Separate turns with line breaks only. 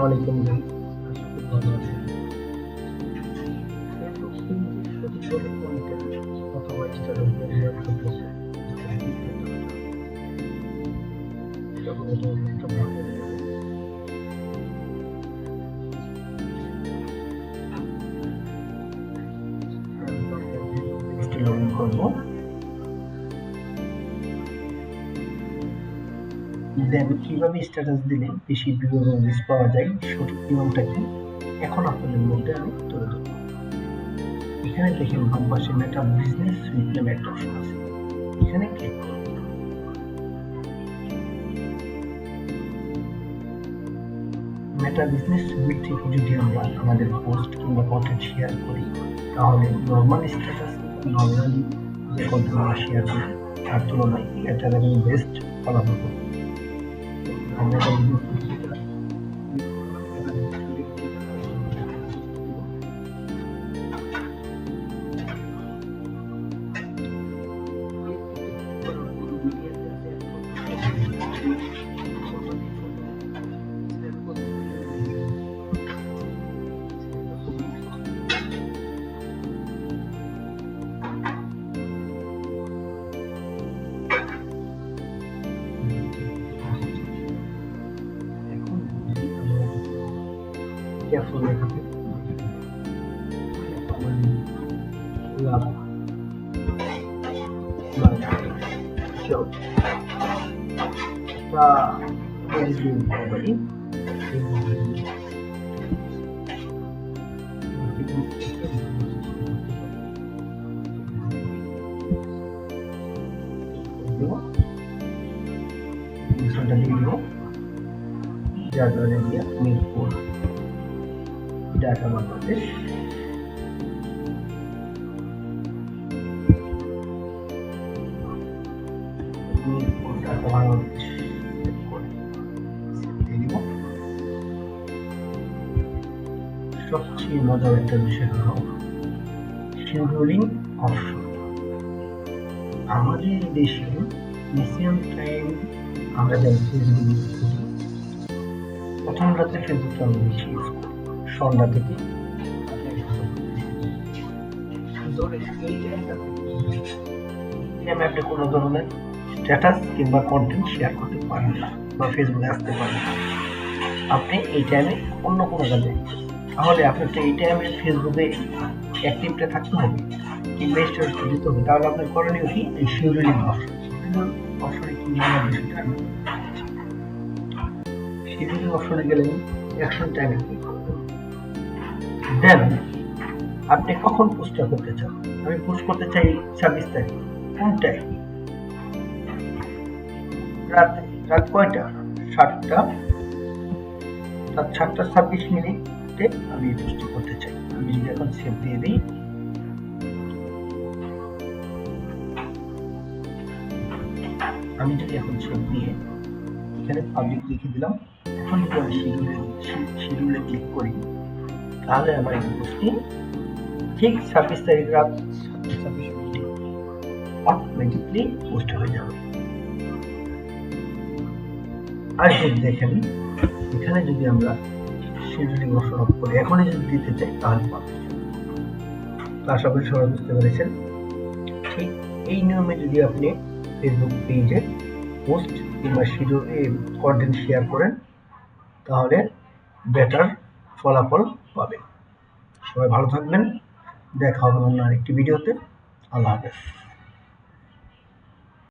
আসসালামু আলাইকুম গাইস, আশা করি ভালো আছেন। ফেসবুক পেজে সঠিকভাবে কন্টেন্ট অথবা স্ট্যাটাস ব্যবহার করতেছে তখন এটা একটা ভালো পেজটি লগ ইন করবো। দেন কিভাবে স্ট্যাটাস দিলে বেশি ভিউ এবং রিচ পাওয়া যায়, সঠিক নিয়মটা কি এখন আপনাদের মধ্যে আমি তুলে ধরবো। এখানে দেখেন বাম পাশে মেটা বিজনেস সুইট নামে একটা অপশন আছে, এখানে ক্লিক করুন। মেটা বিজনেস সুইট থেকে যদি আমরা আমাদের পোস্ট কিংবা কন্টেন্ট শেয়ার করি, তাহলে নর্মাল স্ট্যাটাস নর্মালি যে কন্টেন্ট আমরা শেয়ার করি তার তুলনায় বেটার এবং বেস্ট ফলাফল পাবো। আমরা এটা careful লেখাতে লাভ show review already video Jadwal India Mirpur Data Bangladesh Mirpur Data Bangladesh সবচেয়ে মজার একটা বিষয় হলো শিডিউলিং অপশন। আমাদের দেশে ম্যাক্সিমাম টাইম আমরা যারা ফেসবুক ইউজ করি, প্রথম রাতে ফেসবুকটা আমরা বেশি ইউজ করি, সন্ধ্যা থেকে আপনি কোনো ধরনের স্ট্যাটাস কিংবা কন্টেন্ট শেয়ার করতে পারেন না বা ফেসবুকে আসতে পারেন না। আপনি এই টাইমে অন্য কোনো কাজে, তাহলে আপনাকে এই টাইমে ফেসবুকে অ্যাক্টিভটা থাকতে হবে কিংবা স্ট্যাটাস দিতে হবে। তাহলে আপনার করণীয় কি, এই শিডিউলিং অপশন। অপশনে কি জানার বিষয়টা আমি শিডিউলিং অপশনে গেলে অ্যাকশন টাইমে ক্লিক করবেন। দেন আপনি কখন পোস্টটা করতে চান, আমি পোস্ট করতে চাই 26 তারিখ, কোন টাইম, রাত কয়টা, 7:26 আমি পোস্ট করতে চাই। আমি যদি এখন সেভ দিয়ে দিই, এখানে পাবলিক লিখে দিলাম। এখন যদি আমি শিডিউলে ক্লিক করি, তাহলে আমার এই পোস্টটি ঠিক 26 তারিখ রাত 7:26 অটোমেটিকলি পোস্ট হয়ে যাবে। আর যদি দেখেন এখানে যদি আমরা শিডিউলিং অপশন অফ করি, এখনই যদি দিতে চাই তাহলে পাবো। আশা করি সবাই বুঝতে পেরেছেন। ঠিক এই নিয়মে যদি আপনি ফেসবুক পেজে পোস্ট কিংবা কন্টেন্ট শেয়ার করেন, তাহলে বেটার ফলাফল পাবেন। সবাই ভালো থাকবেন, দেখা হবে অন্য আরেকটি ভিডিওতে। আল্লাহ হাফেজ।